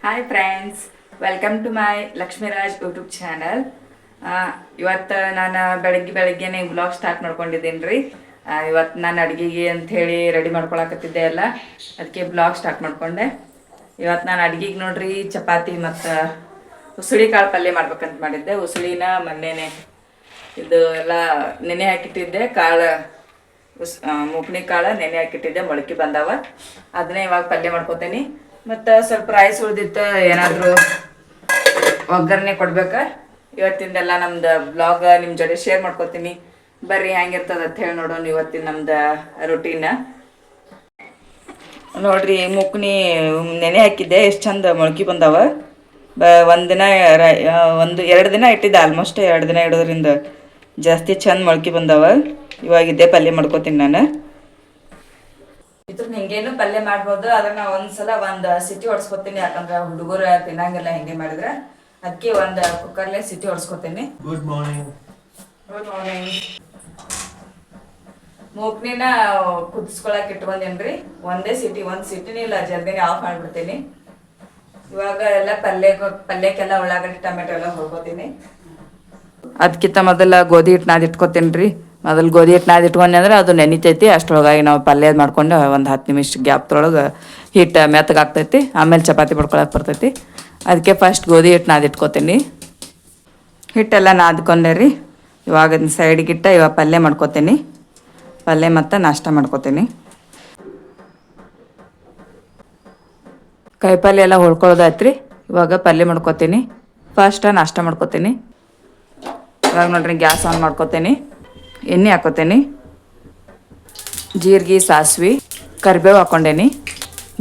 Hi friends, welcome to my Lakshmiraj YouTube channel. ಇವತ್ತು ನಾನು ಬೆಳಗ್ಗೆನೆ ವ್ಲಾಗ್ ಸ್ಟಾರ್ಟ್ ಮಾಡ್ಕೊಂಡಿದ್ದೀನಿ ರೀ. ಇವತ್ತು ನಾನು ಅಡುಗೆಗೆ ಅಂಥೇಳಿ ರೆಡಿ ಮಾಡ್ಕೊಳಕತ್ತಿದ್ದೆ ಅಲ್ಲ, ಅದಕ್ಕೆ ಬ್ಲಾಗ್ ಸ್ಟಾರ್ಟ್ ಮಾಡಿಕೊಂಡೆ. ಇವತ್ತು ನಾನು ಅಡುಗೆಗೆ ನೋಡ್ರಿ ಚಪಾತಿ ಮತ್ತು ಉಸುಳಿ ಕಾಳು ಪಲ್ಯ ಮಾಡ್ಬೇಕಂತ ಮಾಡಿದ್ದೆ. ಉಸುಳಿನ ಮೊನ್ನೆನೆ ಇದು ಎಲ್ಲ ನೆನೆ ಹಾಕಿಟ್ಟಿದ್ದೆ. ಕಾಳು ಮೂಕ್ನಿ ಕಾಳು ನೆನೆ ಹಾಕಿಟ್ಟಿದ್ದೆ, ಮೊಳಕೆ ಬಂದಾವ. ಅದನ್ನೇ ಇವಾಗ ಪಲ್ಯ ಮಾಡ್ಕೋತೀನಿ. ಮತ್ತು ಸ್ವಲ್ಪ ರೈಸ್ ಉಳಿದಿತ್ತು, ಏನಾದರೂ ಒಗ್ಗರಣೆ ಕೊಡ್ಬೇಕು. ಇವತ್ತಿಂದೆಲ್ಲ ನಮ್ದು ಬ್ಲಾಗ್ ನಿಮ್ಮ ಜೊತೆ ಶೇರ್ ಮಾಡ್ಕೋತೀನಿ. ಬರ್ರಿ ಹೆಂಗಿರ್ತದೆ ಅಂತ ಹೇಳಿ ನೋಡೋಣ ಇವತ್ತಿನ ನಮ್ದು ರೊಟೀನ. ನೋಡ್ರಿ ಮೂಕ್ನಿ ನೆನೆ ಹಾಕಿದ್ದೆ, ಎಷ್ಟು ಚಂದ ಮೊಳಕೆ ಬಂದಾವ. ಒಂದಿನ ಎರಡು ದಿನ ಇಟ್ಟಿದ್ದೆ, ಆಲ್ಮೋಸ್ಟ್ 2 ದಿನ ಇಡೋದ್ರಿಂದ ಜಾಸ್ತಿ ಚಂದ ಮೊಳಕೆ ಬಂದಾವ. ಇವಾಗಿದ್ದೇ ಪಲ್ಯ ಮಾಡ್ಕೋತೀನಿ ನಾನು. ಇದ್ರ ಹಿಂಗೇನು ಪಲ್ಯ ಮಾಡ್ಬೋದು, ಅದನ್ನ ಒಂದ್ಸಲ ಒಂದು ಸಿಟಿ ಹೊಡ್ಸ್ಕೊತೀನಿ. ಯಾಕಂದ್ರೆ ಹುಡುಗರು ತಿನ್ನಂಗಿಲ್ಲ ಹಿಂಗೆ ಮಾಡಿದ್ರೆ, ಅದಕ್ಕೆ ಒಂದು ಕುಕ್ಕರ್ಲೆ ಸಿಟಿ ಹೊಡ್ಸ್ಕೊತೀನಿ. Good morning. Good morning. ಮೂಕ್ನಿನ ಕುದಿಸ್ಕೊಳಕ್ ಇಟ್ಕೊಂಡೇನ್ರಿ. ಒಂದು ಸಿಟಿನೇ ಇಲ್ಲ, ಜಲ್ದಿನೇ ಆಫ್ ಮಾಡ್ಬಿಡ್ತೀನಿ. ಇವಾಗ ಎಲ್ಲ ಪಲ್ಯಕ್ಕೆಲ್ಲ ಉಳ್ಳಾಗಡ್ಡಿ ಟೊಮೆಟೊ ಎಲ್ಲ ಹೊಡ್ಕೋತೀನಿ. ಅದಕ್ಕಿಂತ ಮೊದಲ ಗೋಧಿ ಹಿಟ್ಟು ನಾದಿಟ್ಕೋತೀನಿ ರೀ. ಮೊದಲು ಗೋಧಿ ಹಿಟ್ಟು ನಾದಿಟ್ಕೊಂಡೆ ಅಂದ್ರೆ ಅದು ನೆನಿತೈತಿ. ಅಷ್ಟರೊಳಗಾಗಿ ನಾವು ಪಲ್ಯ ಮಾಡ್ಕೊಂಡು ಒಂದು 10 ನಿಮಿಷ ಗ್ಯಾಪ್ದೊಳಗೆ ಹಿಟ್ಟು ಮೆತ್ತಗಾಗ್ತೈತಿ. ಆಮೇಲೆ ಚಪಾತಿ ಮಾಡ್ಕೊಳಕ್ಕೆ ಬರ್ತೈತಿ. ಅದಕ್ಕೆ ಫಸ್ಟ್ ಗೋಧಿ ಹಿಟ್ಟು ನಾದಿಟ್ಕೋತೀನಿ. ಹಿಟ್ಟೆಲ್ಲ ನಾದ್ಕೊಂಡೆ ರೀ. ಇವಾಗ ಅದನ್ನ ಸೈಡ್ಗಿಟ್ಟ ಇವಾಗ ಪಲ್ಯ ಮಾಡ್ಕೋತೀನಿ. ಪಲ್ಯ ಮತ್ತು ನಾಷ್ಟ ಮಾಡ್ಕೋತೀನಿ. ಕಾಯಿಪಲ್ಯ ಎಲ್ಲ ಹೊಳ್ಕೊಳ್ಳೋದಾಯ್ತು ರೀ. ಇವಾಗ ಪಲ್ಯ ಮಾಡ್ಕೋತೀನಿ. ಫಸ್ಟ್ ನಾಷ್ಟ ಮಾಡ್ಕೋತೀನಿ. ಇವಾಗ ನೋಡ್ರಿ ಗ್ಯಾಸ್ ಆನ್ ಮಾಡ್ಕೋತೀನಿ. ಎಣ್ಣೆ ಹಾಕೋತೀನಿ. ಜೀರಿಗೆ, ಸಾಸಿವೆ, ಕರಿಬೇವು ಹಾಕ್ಕೊಂಡೇನಿ.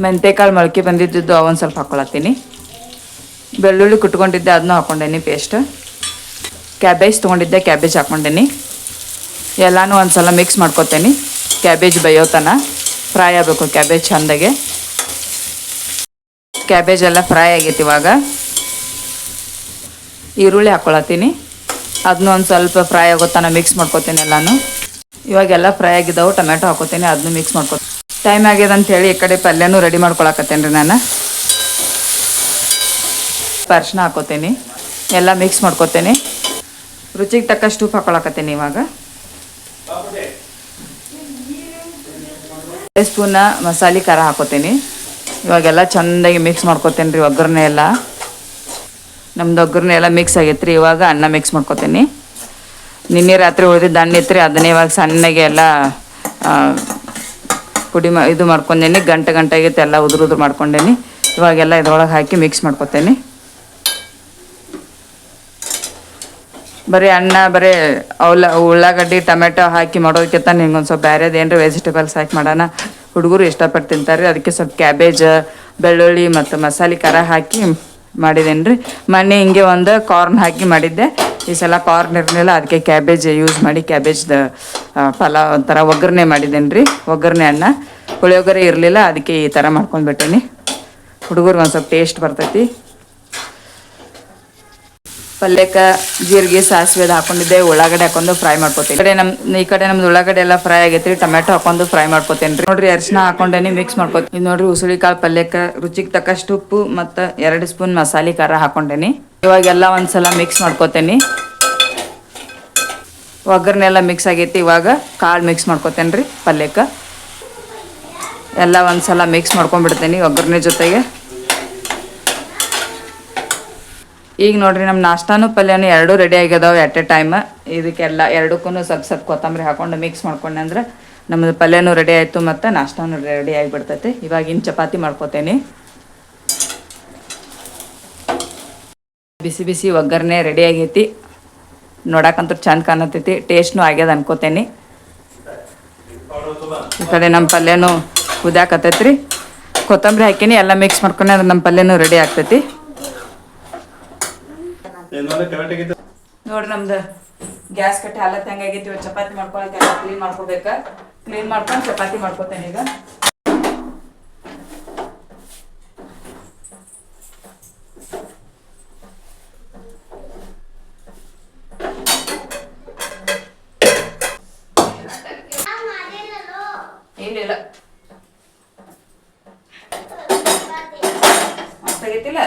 ಮೆಂತ್ಯಕಾಳು ಮೊಳಕೆ ಬಂದಿದ್ದು ಅವನ್ನ ಸ್ವಲ್ಪ ಹಾಕ್ಕೊಳತ್ತೀನಿ. ಬೆಳ್ಳುಳ್ಳಿ ಕುಟ್ಕೊಂಡಿದ್ದೆ, ಅದನ್ನೂ ಹಾಕ್ಕೊಂಡೇನಿ ಪೇಸ್ಟ್. ಕ್ಯಾಬೇಜ್ ತೊಗೊಂಡಿದ್ದೆ, ಕ್ಯಾಬೇಜ್ ಹಾಕ್ಕೊಂಡೇನಿ. ಎಲ್ಲನೂ ಒಂದು ಸಲ ಮಿಕ್ಸ್ ಮಾಡ್ಕೋತೀನಿ. ಕ್ಯಾಬೇಜ್ ಬೇಯೋತನ ಫ್ರೈ ಆಗಬೇಕು ಕ್ಯಾಬೇಜ್ ಚೆಂದಾಗೆ. ಕ್ಯಾಬೇಜ್ ಎಲ್ಲ ಫ್ರೈ ಆಗೈತಿ. ಇವಾಗ ಈರುಳ್ಳಿ ಹಾಕ್ಕೊಳತ್ತೀನಿ. ಅದನ್ನೂ ಒಂದು ಸ್ವಲ್ಪ ಫ್ರೈ ಆಗೋತನ ಮಿಕ್ಸ್ ಮಾಡ್ಕೋತೀನಿ ಎಲ್ಲನೂ. ಇವಾಗೆಲ್ಲ ಫ್ರೈ ಆಗಿದ್ದಾವೆ. ಟೊಮೆಟೊ ಹಾಕೋತೀನಿ, ಅದನ್ನು ಮಿಕ್ಸ್ ಮಾಡ್ಕೋತೀನಿ. ಟೈಮ್ ಆಗ್ಯದ ಅಂಥೇಳಿ ಈ ಕಡೆ ಪಲ್ಯನೂ ರೆಡಿ ಮಾಡ್ಕೊಳಕತ್ತೇನೆ ರೀ ನಾನು. ಅರಿಶಿನ ಹಾಕೋತೀನಿ, ಎಲ್ಲ ಮಿಕ್ಸ್ ಮಾಡ್ಕೋತೀನಿ. ರುಚಿಗೆ ತಕ್ಕಷ್ಟು ಉಪ್ಪು ಹಾಕೊಳಕತ್ತೀನಿ. ಇವಾಗ 2 ಸ್ಪೂನ ಮಸಾಲೆ ಖಾರ ಹಾಕೋತೀನಿ. ಇವಾಗೆಲ್ಲ ಚೆಂದಾಗಿ ಮಿಕ್ಸ್ ಮಾಡ್ಕೋತೀನಿ ರೀ. ಒಗ್ಗರಣೆ ಎಲ್ಲ ನಮ್ದು ಒಗ್ಗರಣೆ ಎಲ್ಲ ಮಿಕ್ಸ್ ಆಗೈತೆ ರೀ. ಇವಾಗ ಅನ್ನ ಮಿಕ್ಸ್ ಮಾಡ್ಕೋತೀನಿ. ನಿನ್ನೆ ರಾತ್ರಿ ಉಳಿದಿದ್ದು ಅನ್ನ ಇತ್ತು ರೀ, ಅದನ್ನೇ ಇವಾಗ ಸಣ್ಣಗೆ ಎಲ್ಲ ಪುಡಿ ಇದು ಮಾಡ್ಕೊಂಡೇನಿ. ಗಂಟೆ ಆಗೈತೆ, ಎಲ್ಲ ಉದುರು ಮಾಡ್ಕೊಂಡೇನಿ. ಇವಾಗೆಲ್ಲ ಇದ್ರೊಳಗೆ ಹಾಕಿ ಮಿಕ್ಸ್ ಮಾಡ್ಕೋತೀನಿ. ಬರೀ ಅನ್ನ ಬರೀ ಉಳ್ಳಾಗಡ್ಡಿ ಟೊಮೆಟೊ ಹಾಕಿ ಮಾಡೋದಕ್ಕಿಂತ ನಿಂಗೊಂದು ಸ್ವಲ್ಪ ಬೇರೆದು ಏನರ ವೆಜಿಟೇಬಲ್ಸ್ ಹಾಕಿ ಮಾಡೋಣ. ಹುಡುಗರು ಇಷ್ಟಪಟ್ಟು ತಿಂತಾರೆ. ಅದಕ್ಕೆ ಸ್ವಲ್ಪ ಕ್ಯಾಬೇಜ್, ಬೆಳ್ಳುಳ್ಳಿ ಮತ್ತು ಮಸಾಲೆ ಖಾರ ಹಾಕಿ ಮಾಡಿದ್ದೇನೆ ರೀ. ಮೊನ್ನೆ ಹಿಂಗೆ ಒಂದು ಕಾರ್ನ್ ಹಾಕಿ ಮಾಡಿದ್ದೆ. ಈ ಸಲ ಕಾರ್ನ್ ಇರಲಿಲ್ಲ, ಅದಕ್ಕೆ ಕ್ಯಾಬೇಜ್ ಯೂಸ್ ಮಾಡಿ ಕ್ಯಾಬೇಜ್ದು ಪಲಾವ್ ಒಂಥರ ಒಗ್ಗರಣೆ ಮಾಡಿದ್ದೇನೆ ರೀ. ಒಗ್ಗರಣೆ ಅನ್ನ ಪುಳಿಯೋಗರೆ ಇರಲಿಲ್ಲ, ಅದಕ್ಕೆ ಈ ಥರ ಮಾಡ್ಕೊಂಡ್ಬಿಟ್ಟೇನಿ. ಹುಡುಗರಿಗೆ ಒಂದು ಸ್ವಲ್ಪ ಟೇಸ್ಟ್ ಬರ್ತೈತಿ. ಪಲ್ಯಕ್ಕೆ ಜೀರಿಗೆ, ಸಾಸಿವೆ ಹಾಕೊಂಡಿದ್ದೆ. ಉಳ್ಳಾಗಡ್ಡೆ ಹಾಕೊಂಡು ಫ್ರೈ ಮಾಡ್ಕೋತೀನಿ. ಈ ಕಡೆ ನಮ್ದು ಉಳ್ಳಾಗಡ್ಡೆ ಎಲ್ಲ ಫ್ರೈ ಆಗೈತೆ ರೀ. ಟೊಮೆಟೊ ಹಾಕೊಂಡು ಫ್ರೈ ಮಾಡ್ಕೋತೇನೆ ರೀ. ನೋಡ್ರಿ ಅರಿಶಿನ ಹಾಕೊಂಡೇನಿ, ಮಿಕ್ಸ್ ಮಾಡ್ಕೋತೀನಿ. ಇದು ನೋಡ್ರಿ ಉಸುಳಿ ಕಾಳು ಪಲ್ಯಕ್ಕೆ ರುಚಿಗೆ ತಕ್ಕಷ್ಟು ಉಪ್ಪು ಮತ್ತು 2 ಸ್ಪೂನ್ ಮಸಾಲೆ ಖಾರ ಹಾಕೊಂಡೇನಿ. ಇವಾಗೆಲ್ಲ ಒಂದ್ಸಲ ಮಿಕ್ಸ್ ಮಾಡ್ಕೋತೇನಿ. ಒಗ್ಗರಣೆ ಎಲ್ಲ ಮಿಕ್ಸ್ ಆಗೈತಿ. ಇವಾಗ ಕಾಳು ಮಿಕ್ಸ್ ಮಾಡ್ಕೋತೇನೆ ರೀ ಪಲ್ಯಕ್ಕೆ. ಎಲ್ಲ ಒಂದ್ಸಲ ಮಿಕ್ಸ್ ಮಾಡ್ಕೊಂಡ್ಬಿಡ್ತೇನೆ ಒಗ್ಗರಣೆ ಜೊತೆಗೆ. ಈಗ ನೋಡ್ರಿ ನಮ್ಮ ನಾಷ್ಟಾನು ಪಲ್ಯನೂ ಎರಡೂ ರೆಡಿ ಆಗ್ಯದಾವೆ ಎಟ್ ಎ ಟೈಮ್. ಇದಕ್ಕೆಲ್ಲ ಎರಡಕ್ಕೂ ಸ್ವಲ್ಪ ಕೊತ್ತಂಬರಿ ಹಾಕೊಂಡು ಮಿಕ್ಸ್ ಮಾಡ್ಕೊಂಡೆ ಅಂದ್ರೆ ನಮ್ಮದು ಪಲ್ಯನೂ ರೆಡಿ ಆಯಿತು ಮತ್ತು ನಾಷ್ಟಾನು ರೆಡಿ ಆಗಿಬಿಡ್ತೈತೆ. ಇವಾಗಿನ ಚಪಾತಿ ಮಾಡ್ಕೋತೇನೆ. ಬಿಸಿ ಬಿಸಿ ಒಗ್ಗರಣೆ ರೆಡಿ ಆಗೈತಿ. ನೋಡಕ್ಕಂತೂ ಚಂದ ಕಾಣತೈತಿ. ಟೇಸ್ಟ್ನೂ ಆಗ್ಯದ ಅನ್ಕೋತೇನೆ. ಈ ಕಡೆ ನಮ್ಮ ಪಲ್ಯನೂ ಕುದಿಯಾಕತ್ತೈತಿ ರೀ. ಕೊತ್ತಂಬರಿ ಹಾಕೀನಿ, ಎಲ್ಲ ಮಿಕ್ಸ್ ಮಾಡ್ಕೊಂಡೆ ಅದು ನಮ್ಮ ಪಲ್ಯನೂ ರೆಡಿ ಆಗ್ತೈತಿ. ನೋಡ್ರಿ ನಮ್ದು ಗ್ಯಾಸ್ ಕಟ್ಟಿ ಹಾಲತ್ ಹೆಂಗಾಗೈತಿ. ಇವಾಗ ಚಪಾತಿ ಮಾಡ್ಕೊಳಕ್ಕೆ ಎಲ್ಲ ಕ್ಲೀನ್ ಮಾಡ್ಕೋಬೇಕು. ಕ್ಲೀನ್ ಮಾಡ್ಕೊಂಡು ಚಪಾತಿ ಮಾಡ್ಕೋತೇನೆ ಈಗ. ಏನಿಲ್ಲ ಮಸ್ತ್ ಆಗೈತಿಲ್ಲ.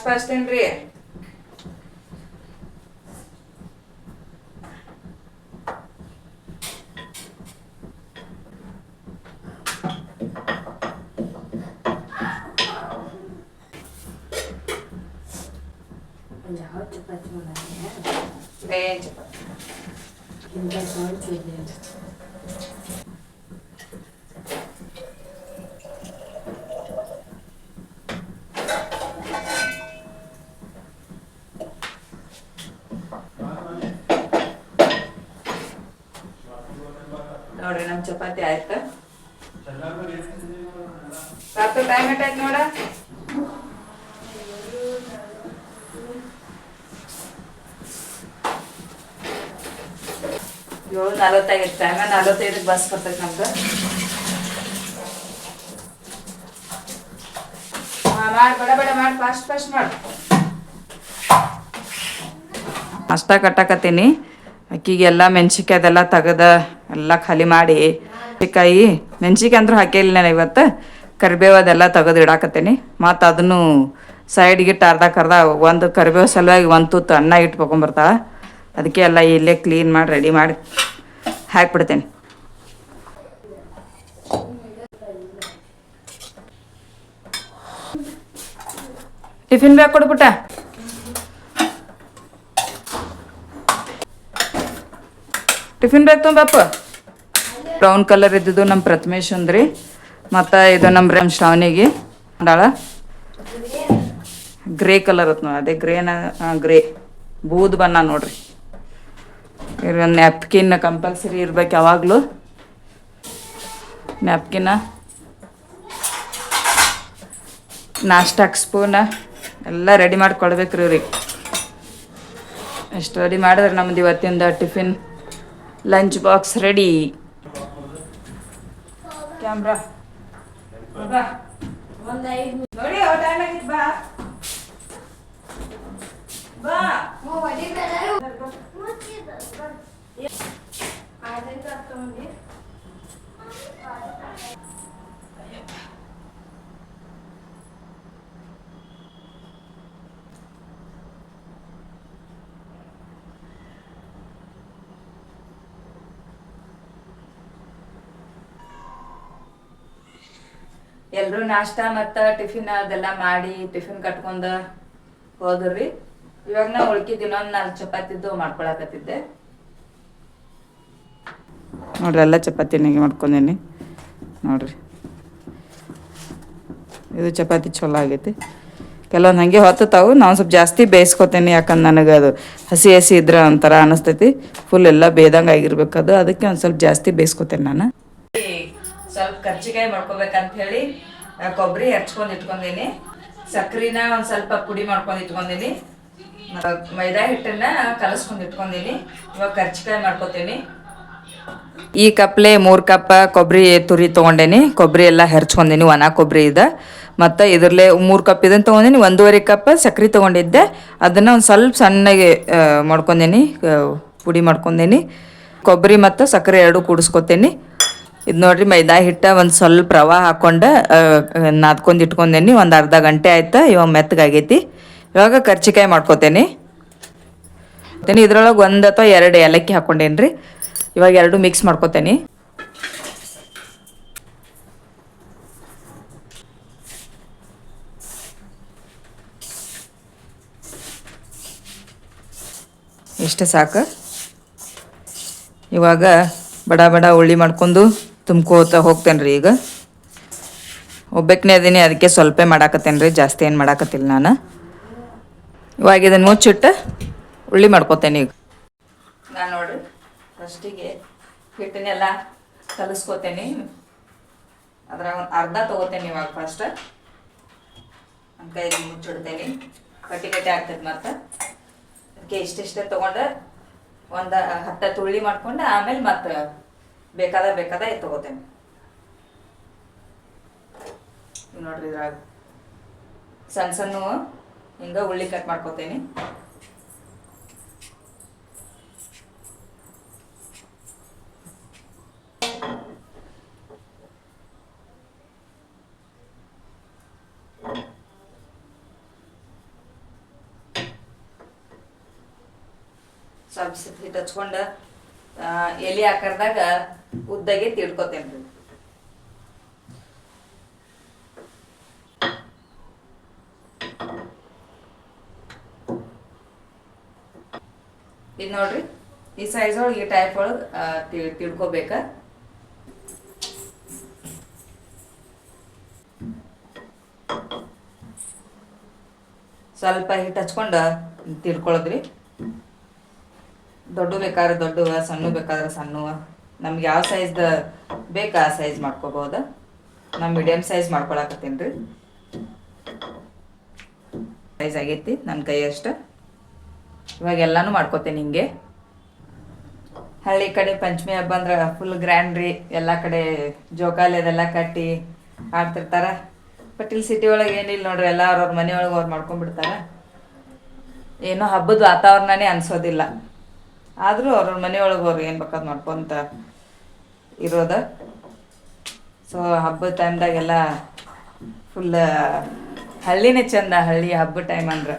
ಫಾಸ್ಟ್ ಏನ್ರಿ. ಚಪಾತಿ ನೋಡ್ರಿ ನಮ್ ಚಪಾತಿ ಆಯ್ತ. ಟೈಮ್ ಎಷ್ಟಾಯ್ತು ನೋಡ. 7:45 ಟೈಮ್. 45ಕ್ಕೆ ಬಸ್ ಬರ್ತೈತೆ ನಮ್ದು. ಮಾಡಿ ಬೇಡ ಮಾಡಿ ಫಾಸ್ಟ್ ಮಾಡಿ. ಅಷ್ಟ ಕಟ್ಟಾಕತ್ತೀನಿ. ಅಕ್ಕಿಗೆಲ್ಲ ಮೆಣ್ಸಿಕಾಯಿ ಅದೆಲ್ಲ ತೆಗೆದ ಎಲ್ಲ ಖಾಲಿ ಮಾಡಿ, ಮೆಣ್ಸಿಕಾಯಿ ಅಂದ್ರೂ ಹಾಕಿಲ್ಲ ನಾನು ಇವತ್ತು. ಕರಿಬೇವು ಅದೆಲ್ಲ ತೆಗೆದು ಇಡಾಕತ್ತೀನಿ. ಮತ್ತು ಅದನ್ನು ಸೈಡ್ಗೆ ಅರ್ಧ ಒಂದು ಕರಿಬೇವು ಸಲುವಾಗಿ ಒಂದು ತುತ್ತು ಅನ್ನ ಇಟ್ಕೊಂಬರ್ತಾಳೆ. ಅದಕ್ಕೆ ಎಲ್ಲ ಇಲ್ಲೇ ಕ್ಲೀನ್ ಮಾಡಿ ರೆಡಿ ಮಾಡಿ ಹಾಕಿಬಿಡ್ತೇನೆ. ಟಿಫಿನ್ ಬ್ಯಾಗ್ ಕೊಡ್ಬಿಟ್ಟ. ಟಿಫಿನ್ ಬ್ಯಾಗ್ ತೊಂಬಪ್ಪ. ಬ್ರೌನ್ ಕಲರ್ ಇದ್ದಿದ್ದು ನಮ್ಮ ಪ್ರಥಮೇಶ್ ಅಂದ್ರಿ. ಮತ್ತು ಇದು ನಮ್ಮ ಶ್ರಾವಣಿಗೆ ಅಂದಾಳ. ಗ್ರೇ ಕಲರ್ ಅತ್ ನೋಡಿ. ಅದೇ ಗ್ರೇ ಬೂದ್ ಬಣ್ಣ ನೋಡ್ರಿ. ಒಂದು ನ್ಯಾಪ್ಕಿನ್ ಕಂಪಲ್ಸರಿ ಇರ್ಬೇಕು ಯಾವಾಗಲೂ. ನ್ಯಾಪ್ಕಿನ್ನ, ನಾಷ್ಟಾಕ್ ಸ್ಪೂನ ಎಲ್ಲ ರೆಡಿ ಮಾಡಿ ಕೊಡ್ಬೇಕ್ರಿ ಇವ್ರಿಗೆ. ಎಷ್ಟು ರೆಡಿ ಮಾಡಿದ್ರೆ ನಮ್ದು ಇವತ್ತಿಂದ tiffin lunch box ready. Camera ನೋಡಿ ಟೈಮ್ ಆಗಿತ್ತು. ಬಾ ಎಲ್ಲರೂ ನಾಷ್ಟ ಮತ್ತು ಟಿಫಿನ್ ಅದೆಲ್ಲ ಮಾಡಿ ಟಿಫಿನ್ ಕಟ್ಕೊಂಡು ಹೋದ್ರಿ. ಇವಾಗ ನಾ ಉಳ್ಕಿದ್ದು ಇನ್ನೊಂದು 4 ಚಪಾತಿದ್ದು ಮಾಡ್ಕೊಳಕತ್ತಿದ್ದೆ ನೋಡ್ರಿ. ಎಲ್ಲ ಚಪಾತಿನಾಗೆ ಮಾಡ್ಕೊಂಡೇನಿ ನೋಡ್ರಿ. ಇದು ಚಪಾತಿ ಚಲೋ ಆಗೈತಿ. ಕೆಲವೊಂದು ಹಾಗೆ ಹೊತ್ತಾವು. ನಾವು ಸ್ವಲ್ಪ ಜಾಸ್ತಿ ಬೇಯಿಸ್ಕೊತೇನೆ. ಯಾಕಂದ್ರೆ ನನಗೆ ಅದು ಹಸಿ ಇದ್ರೆ ಒಂಥರ ಅನಿಸ್ತೈತಿ. ಫುಲ್ ಎಲ್ಲ ಬೇಯ್ದಂಗೆ ಆಗಿರ್ಬೇಕದು. ಅದಕ್ಕೆ ಒಂದು ಸ್ವಲ್ಪ ಜಾಸ್ತಿ ಬೇಯಿಸ್ಕೊತೇನೆ ನಾನು. ಸ್ವಲ್ಪ ಕರ್ಜಿಕಾಯಿ ಮಾಡ್ಕೋಬೇಕಂತ ಹೇಳಿ ಕೊಬ್ಬರಿ ಹೆಚ್ಕೊಂಡು ಇಟ್ಕೊಂಡೀನಿ. ಸಕ್ರಿನ ಒಂದು ಸ್ವಲ್ಪ ಪುಡಿ ಮಾಡ್ಕೊಂಡು ಇಟ್ಕೊಂಡೀನಿ. ಮೈದಾ ಹಿಟ್ಟನ್ನ ಕಲಸ್ಕೊಂಡು ಇಟ್ಕೊಂಡೀನಿ. ಇವಾಗ ಕರ್ಜಿಕಾಯಿ ಮಾಡ್ಕೋತೀನಿ. ಈ ಕಪ್ಲೆ 3 ಕಪ್ ಕೊಬ್ಬರಿ ತುರಿ ತೊಗೊಂಡೇನಿ. ಕೊಬ್ಬರಿ ಎಲ್ಲ ಹೆರ್ಚ್ಕೊಂಡೀನಿ. ಒಣ ಕೊಬ್ಬರಿ ಇದೆ. ಮತ್ತು ಇದರಲ್ಲೇ 3 ಕಪ್ ಇದನ್ನು ತೊಗೊಂಡೀನಿ. 1.5 ಕಪ್ ಸಕ್ರೆ ತೊಗೊಂಡಿದ್ದೆ. ಅದನ್ನು ಒಂದು ಸ್ವಲ್ಪ ಸಣ್ಣಗೆ ಮಾಡ್ಕೊಂಡೀನಿ, ಪುಡಿ ಮಾಡ್ಕೊಂಡೀನಿ. ಕೊಬ್ಬರಿ ಮತ್ತು ಸಕ್ಕರೆ 2 ಕೂಡಿಸ್ಕೊತೀನಿ. ಇದು ನೋಡ್ರಿ ಮೈದಾ ಹಿಟ್ಟ ಒಂದು ಸ್ವಲ್ಪ ರವೆ ಹಾಕ್ಕೊಂಡು ನಾದ್ಕೊಂಡು ಇಟ್ಕೊಂಡೇನಿ. ಒಂದು ಅರ್ಧ ಗಂಟೆ ಆಯ್ತು. ಇವಾಗ ಮೆತ್ತಗಾಗೈತಿ. ಇವಾಗ ಕರ್ಜಿಕಾಯಿ ಮಾಡ್ಕೋತೇನೆ. ಇದ್ರೊಳಗೆ 1 ಅಥವಾ 2 ಏಲಕ್ಕಿ ಹಾಕ್ಕೊಂಡೇನಿ ರೀ. ಇವಾಗ 2 ಮಿಕ್ಸ್ ಮಾಡ್ಕೋತೇನೆ. ಇಷ್ಟು ಸಾಕು. ಇವಾಗ ಬಡ ಉಳ್ಳಿ ಮಾಡ್ಕೊಂಡು ತುಂಬ್ಕೋತ ಹೋಗ್ತೇನೆ ರೀ. ಈಗ ಒಬ್ಬಕ್ಕನೇ ಅದೀನಿ, ಅದಕ್ಕೆ ಸ್ವಲ್ಪ ಮಾಡಾಕತ್ತೇನೆ ರೀ. ಜಾಸ್ತಿ ಏನು ಮಾಡಾಕತ್ತಿಲ್ಲ ನಾನು. ಇವಾಗ ಇದನ್ನು ಮುಚ್ಚಿಟ್ಟು ಉಳ್ಳಿ ಮಾಡ್ಕೋತೇನೆ. ಈಗ ನಾನು ನೋಡ್ರಿ ಫಸ್ಟಿಗೆ ಹಿಟ್ಟನ್ನೆಲ್ಲ ಕಲಿಸ್ಕೋತೇನೆ. ಅದ್ರಾಗ ಒಂದು ಅರ್ಧ ತೊಗೋತೇನೆ. ಇವಾಗ ಫಸ್ಟ್ ನನ್ನ ಕೈಗೆ ಮುಚ್ಚಿಡ್ತೇನೆ. ಕಟ್ಟಿ ಕಟ್ಟಿ ಆಗ್ತೈತೆ. ಮತ್ತು ಅದಕ್ಕೆ ಇಷ್ಟಿಷ್ಟೇ ತೊಗೊಂಡು ಒಂದು 10 ತುಳ್ಳಿ ಮಾಡ್ಕೊಂಡು ಆಮೇಲೆ ಮತ್ತು ಬೇಕಾದ ತೊಗೋತೇನೆ. ನೋಡ್ರಿ ಇದ್ರಾಗ ಸಣ್ಣ ಸಣ್ಣ ಹಿಂಗೆ ಉಳ್ಳಿ ಕಟ್ ಮಾಡ್ಕೋತೇನೆ. ಸ್ವಲ್ಪ ಹಿಟ್ಟು ಹಚ್ಕೊಂಡು ಎಲೆ ಆಕಾರದಾಗ ಉದ್ದಾಗೆ ತಿಳ್ಕೊತೇನೆ ರೀ. ಇದು ನೋಡ್ರಿ ಈ ಸೈಜ್ ಒಳಗೆ ಈ ಟೈಪ್ ಒಳಗೆ ತಿಳ್ಕೊಬೇಕ. ಸ್ವಲ್ಪ ಹಿಟ್ಟು ಹಚ್ಕೊಂಡು ತಿಳ್ಕೊಳ್ಳೋದ್ರಿ. ದೊಡ್ಡ ಬೇಕಾದ್ರೆ ದೊಡ್ಡವ, ಸಣ್ಣ ಬೇಕಾದ್ರೆ ಸಣ್ಣವ, ನಮ್ಗೆ ಯಾವ ಸೈಜ್ದ ಬೇಕು ಆ ಸೈಜ್ ಮಾಡ್ಕೋಬಹುದು. ನಾನು ಮೀಡಿಯಮ್ ಸೈಜ್ ಮಾಡ್ಕೊಳಕತ್ತೀನಿ ರೀ. ಸೈಜ್ ಆಗೈತಿ ನನ್ನ ಕೈ ಅಷ್ಟು. ಇವಾಗ ಎಲ್ಲಾನು ಮಾಡ್ಕೋತೇನೆ ಹಿಂಗೆ. ಹಳ್ಳಿ ಕಡೆ ಪಂಚಮಿ ಹಬ್ಬ ಅಂದ್ರೆ ಫುಲ್ ಗ್ರ್ಯಾಂಡ್ ರೀ. ಎಲ್ಲ ಕಡೆ ಜೋಕಾಲಿ ಅದೆಲ್ಲ ಕಟ್ಟಿ ಆಡ್ತಿರ್ತಾರ. ಬಟ್ ಇಲ್ಲಿ ಸಿಟಿ ಒಳಗೆ ಏನಿಲ್ಲ ನೋಡ್ರಿ, ಎಲ್ಲ ಅವ್ರವ್ರ ಮನೆಯೊಳಗೆ ಅವ್ರು ಮಾಡ್ಕೊಂಡ್ಬಿಡ್ತಾರ. ಏನೋ ಹಬ್ಬದ ವಾತಾವರಣನೇ ಅನ್ಸೋದಿಲ್ಲ. ಆದರೂ ಅವ್ರವ್ರ ಮನೆಯೊಳಗೆ ಅವ್ರು ಏನು ಬೇಕಾದ್ ಮಾಡ್ಕೊತ ಇರೋದ. ಸೊ ಹಬ್ಬದ ಟೈಮ್ದಾಗೆಲ್ಲ ಫುಲ್ ಹಳ್ಳಿನೇ ಚಂದ. ಹಳ್ಳಿ ಹಬ್ಬದ ಟೈಮ್ ಅಂದ್ರೆ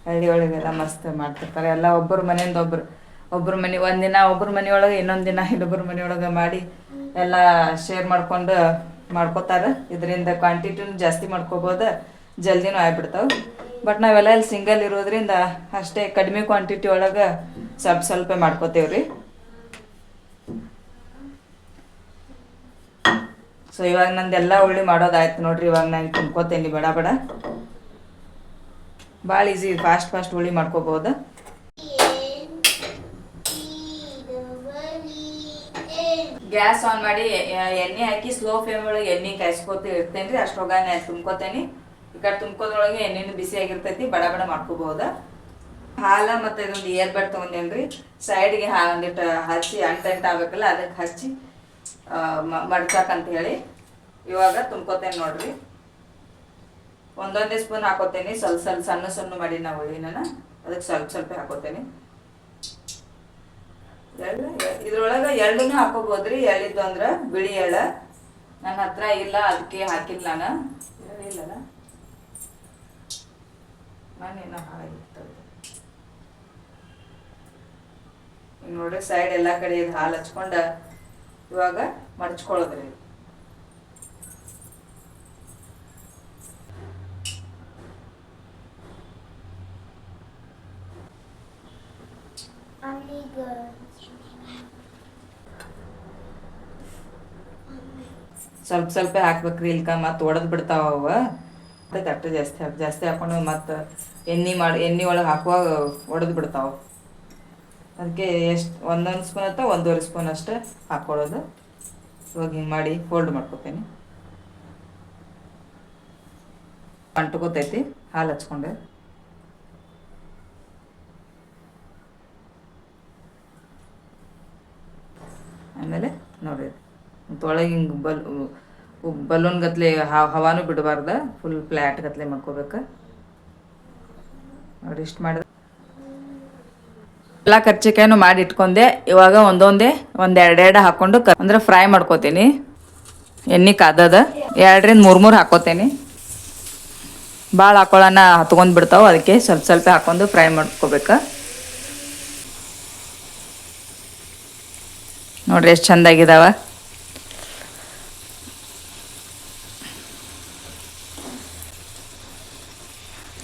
ಹಳ್ಳಿ ಒಳಗೆಲ್ಲ ಮಸ್ತ್ ಮಾಡ್ತಿರ್ತಾರೆ. ಎಲ್ಲ ಒಬ್ಬರ ಮನೆಯಿಂದ ಒಬ್ಬರ ಮನೆ ಒಂದಿನ ಒಬ್ಬರ ಮನೆಯೊಳಗೆ, ಇನ್ನೊಂದು ದಿನ ಇನ್ನೊಬ್ಬರ ಮನೆಯೊಳಗೆ ಮಾಡಿ ಎಲ್ಲ ಶೇರ್ ಮಾಡ್ಕೋತಾರೆ. ಇದರಿಂದ ಕ್ವಾಂಟಿಟಿನೂ ಜಾಸ್ತಿ ಮಾಡ್ಕೋಬೋದು, ಜಲ್ದಿನೂ ಆಗ್ಬಿಡ್ತಾವೆ. ಬಟ್ ನಾವೆಲ್ಲ ಇಲ್ಲಿ ಸಿಂಗಲ್ ಇರೋದ್ರಿಂದ ಅಷ್ಟೇ ಕಡಿಮೆ ಕ್ವಾಂಟಿಟಿ ಒಳಗೆ ಸ್ವಲ್ಪ ಮಾಡ್ಕೋತೇವ್ರಿ. ಸೊ ಇವಾಗ ನಂದೆಲ್ಲ ಉಳ್ಳಿ ಮಾಡೋದಾಯ್ತು ನೋಡ್ರಿ. ಇವಾಗ ನಾನು ತುಂಬ್ಕೋತೇನೆ ಬಡ ಭಾಳ ಈಸಿ, ಫಾಸ್ಟ್ ಉಳ್ಳಿ ಮಾಡ್ಕೋಬಹುದು. ಗ್ಯಾಸ್ ಆನ್ ಮಾಡಿ ಎಣ್ಣೆ ಹಾಕಿ ಸ್ಲೋ ಫ್ಲೇಮ್ ಒಳಗೆ ಎಣ್ಣೆ ಕಾಯಿಸ್ಕೋತ ಇರ್ತೇನೆ ರೀ. ಅಷ್ಟೊಳಗೆ ತುಂಬ್ಕೋತೇನೆ. ಈ ಕಡೆ ತುಂಬ್ಕೋದ್ರೊಳಗೆ ಎಣ್ಣೆನೂ ಬಿಸಿ ಆಗಿರ್ತೈತಿ. ಬಡ ಮಾಡ್ಕೋಬಹುದು. ಹಾಲು ಮತ್ತು ಇದೊಂದು ಇಯರ್ ಬಡ್ ತೊಗೊಂಡೇನ್ರಿ. ಸೈಡ್ಗೆ ಒಂದಿಟ್ಟು ಹಚ್ಚಿ ಅಂಟೆಂಟ್ ಆಗ್ಬೇಕಲ್ಲ, ಅದಕ್ಕೆ ಹಚ್ಚಿ ಮಡ್ಚಾಕಂತ ಹೇಳಿ ಇವಾಗ ತುಂಬ್ಕೋತೇನೆ ನೋಡ್ರಿ. ಒಂದೊಂದೇ ಸ್ಪೂನ್ ಹಾಕೋತೇನೆ. ಸ್ವಲ್ಪ ಸಣ್ಣ ಮಾಡಿ ನಾವು ಉಳ್ಳಿನ ಅದಕ್ಕೆ ಸ್ವಲ್ಪ ಹಾಕೋತೇನೆ. ಇದ್ರೊಳಗೆ ಎಳ್ಳನ್ನು ಹಾಕೋಬೋದ್ರಿ. ಎಳ್ಳಿದ್ದು ಅಂದ್ರೆ ಬಿಳಿ ಎಳ್ಳ ನನ್ನ ಹತ್ರ ಇಲ್ಲ, ಅದಕ್ಕೆ ಹಾಕಿಲ್ಲ ನಾನು. ಇಲ್ಲಲ್ಲ ನಾನೇನೋ ಹಾಳಾಗಿರ್ತದೆ. ಈಗ ನೋಡ್ರಿ ಸೈಡ್ ಎಲ್ಲ ಕಡೆ ಇದು ಹಾಲು ಹಚ್ಕೊಂಡು ಇವಾಗ ಮಡ್ಚ್ಕೊಳ್ಳೋದ್ರಿ. ಸ್ವಲ್ಪ ಹಾಕ್ಬೇಕ್ರಿ. ಇಲ್ಕ ಮತ್ತೆ ಒಡೆದ್ ಬಿಡ್ತಾವ ಅವ. ಮತ್ತೆ ತಟ್ಟೆ ಜಾಸ್ತಿ ಹಾಕೊಂಡು ಮತ್ತೆ ಎಣ್ಣೆ ಒಳಗೆ ಹಾಕುವಾಗ ಒಡೆದು ಬಿಡ್ತಾವ. ಅದಕ್ಕೆ ಎಷ್ಟು ಒಂದೊಂದು ಸ್ಪೂನ್ ಅಥವಾ 1.5 ಸ್ಪೂನ್ ಅಷ್ಟೇ ಹಾಕ್ಕೊಳ್ಳೋದು. ಇವಾಗ ಹಿಂಗೆ ಮಾಡಿ ಫೋಲ್ಡ್ ಮಾಡ್ಕೊತೇನೆ. ಅಂಟ್ಕೋತೈತಿ ಹಾಲು ಹಚ್ಕೊಂಡೆ. ಆಮೇಲೆ ನೋಡ್ರಿ ಒಳಗೆ ಹಿಂಗೆ ಬಲೂನ್ ಗತ್ಲೆ ಹವಾನು ಬಿಡಬಾರ್ದ. ಫುಲ್ ಫ್ಲ್ಯಾಟ್ ಗತ್ಲೆ ಮಾಡ್ಕೋಬೇಕು ನೋಡಿ. ಇಷ್ಟು ಮಾಡಿದ್ರೆ ಎಲ್ಲ ಕರ್ಚಿಕಾಯನ್ನು ಮಾಡಿ ಇಟ್ಕೊಂಡೆ. ಇವಾಗ ಒಂದೆರಡು ಹಾಕ್ಕೊಂಡು ಅಂದ್ರೆ ಫ್ರೈ ಮಾಡ್ಕೋತೀನಿ. ಎಣ್ಣೆ ಕಾದದ 2ರಿಂದ 3 ಹಾಕೋತೇನೆ. ಭಾಳ ಹಾಕೊಳ್ಳೋಣ ಹತ್ಕೊಂಡು ಬಿಡ್ತಾವೆ. ಅದಕ್ಕೆ ಸ್ವಲ್ಪ ಹಾಕೊಂಡು ಫ್ರೈ ಮಾಡ್ಕೋಬೇಕು. ನೋಡ್ರಿ ಎಷ್ಟು ಚೆಂದಾಗಿದ್ದಾವ.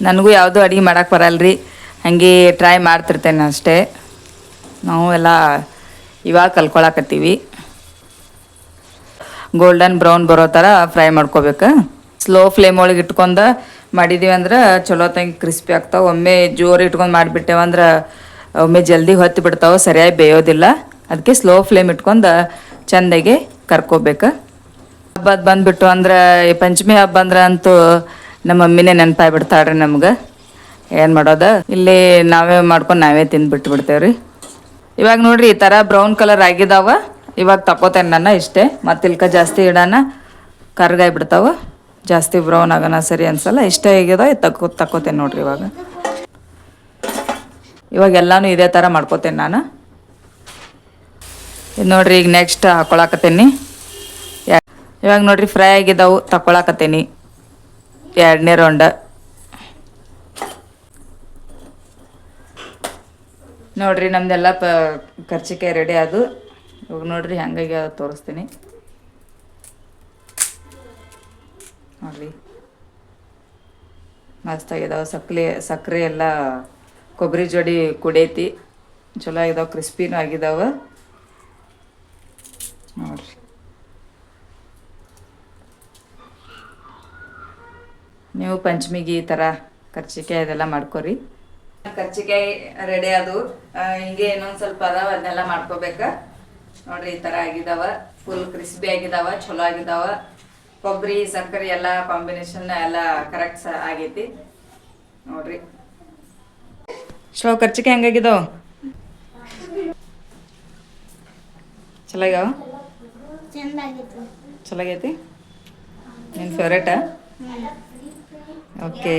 ನನಗೂ ಯಾವುದೂ ಅಡುಗೆ ಮಾಡೋಕೆ ಬರಲ್ರಿ. ಹಾಗೆ ಟ್ರೈ ಮಾಡ್ತಿರ್ತೇನೆ ಅಷ್ಟೇ. ನಾವು ಎಲ್ಲ ಇವಾಗ ಕಲ್ಕೊಳಕತ್ತೀವಿ. ಗೋಲ್ಡನ್ ಬ್ರೌನ್ ಬರೋ ಥರ ಫ್ರೈ ಮಾಡ್ಕೋಬೇಕು. ಸ್ಲೋ ಫ್ಲೇಮ್ ಒಳಗೆ ಇಟ್ಕೊಂಡು ಮಾಡಿದ್ದೀವಿ ಅಂದ್ರೆ ಚಲೋ ತಂಗಿ ಕ್ರಿಸ್ಪಿ ಆಗ್ತಾವೆ. ಒಮ್ಮೆ ಜೋರು ಇಟ್ಕೊಂಡು ಮಾಡಿಬಿಟ್ಟೇವಂದ್ರೆ ಒಮ್ಮೆ ಜಲ್ದಿ ಹೊತ್ತು ಬಿಡ್ತಾವೆ, ಸರಿಯಾಗಿ ಬೇಯೋದಿಲ್ಲ. ಅದಕ್ಕೆ ಸ್ಲೋ ಫ್ಲೇಮ್ ಇಟ್ಕೊಂಡು ಚೆಂದಾಗಿ ಕರ್ಕೋಬೇಕು. ಹಬ್ಬದ ಬಂದುಬಿಟ್ಟು ಅಂದ್ರೆ ಪಂಚಮಿ ಹಬ್ಬ ಅಂದ್ರೆ ಅಂತೂ ನಮ್ಮ ಮಮ್ಮಿನೇ ನೆನಪಾಗ್ಬಿಡ್ತಾಳ್ರಿ ನಮ್ಗೆ. ಏನು ಮಾಡೋದು, ಇಲ್ಲಿ ನಾವೇ ಮಾಡ್ಕೊಂಡು ನಾವೇ ತಿಂದು ಬಿಟ್ಬಿಡ್ತೇವ್ರಿ. ಇವಾಗ ನೋಡ್ರಿ ಈ ಥರ ಬ್ರೌನ್ ಕಲರ್ ಆಗಿದಾವ. ಇವಾಗ ತಗೋತೇನೆ ನಾನು ಇಷ್ಟೇ. ಮತ್ತು ಇಲ್ಕ ಜಾಸ್ತಿ ಇಡೋಣ ಕರ್ಗಾಯ್ಬಿಡ್ತಾವ. ಜಾಸ್ತಿ ಬ್ರೌನ್ ಆಗೋಣ ಸರಿ ಅನ್ಸಲ್ಲ. ಇಷ್ಟೇ ಆಗ್ಯದ ತಗೋತೇನೆ ನೋಡ್ರಿ ಇವಾಗ. ಇವಾಗ ಎಲ್ಲಾನು ಇದೇ ಥರ ಮಾಡ್ಕೋತೇನೆ ನಾನು. ಇದು ನೋಡ್ರಿ ಈಗ ನೆಕ್ಸ್ಟ್ ಹಾಕೊಳಕತ್ತೇನಿ. ಇವಾಗ ನೋಡ್ರಿ ಫ್ರೈ ಆಗಿದ್ದಾವು ತಗೊಳಕತ್ತೇನಿ 2ನೇ ರೌಂಡ್. ನೋಡ್ರಿ ನಮ್ದೆಲ್ಲ ಕರ್ಚಿಕಾಯಿ ರೆಡಿ ಅದು. ಇವಾಗ ನೋಡ್ರಿ ಹಂಗಾಗಿ ತೋರಿಸ್ತೀನಿ ನೋಡ್ರಿ. ಮಸ್ತಾಗಿದಾವೆ. ಸಕ್ಕರೆ ಎಲ್ಲ ಕೊಬ್ಬರಿ ಜೋಡಿ ಕುಡೈತಿ. ಚಲೋ ಆಗಿದಾವೆ, ಕ್ರಿಸ್ಪಿನೂ ಆಗಿದಾವೆ ನೋಡ್ರಿ. ನೀವು ಪಂಚಮಿಗೆ ಈ ಥರ ಕರ್ಚಿಕಾಯಿ ಅದೆಲ್ಲ ಮಾಡ್ಕೊರಿ. ಕರ್ಚಿಕಾಯಿ ರೆಡಿ ಅದು. ಹಿಂಗೆ ಇನ್ನೊಂದು ಸ್ವಲ್ಪ ಅದಾವ, ಅದನ್ನೆಲ್ಲ ಮಾಡ್ಕೋಬೇಕ ನೋಡ್ರಿ. ಈ ಥರ ಆಗಿದಾವ, ಫುಲ್ ಕ್ರಿಸ್ಪಿ ಆಗಿದಾವ, ಚಲೋ ಆಗಿದಾವ. ಕೊಬ್ಬರಿ ಸಕ್ಕರೆ ಎಲ್ಲ ಕಾಂಬಿನೇಷನ್ ಎಲ್ಲ ಕರೆಕ್ಟ್ ಆಗೈತಿ ನೋಡ್ರಿ. ಕರ್ಚಿಕಾಯಿ ಹೆಂಗಾಗಿದಾವ? ಚಲೋ ಆಗ್ಯಾವ? ಚಲೋ ಆಗೈತಿ. ನಿನ್ನ ಫೇವ್ರೇಟಾ? ಓಕೆ.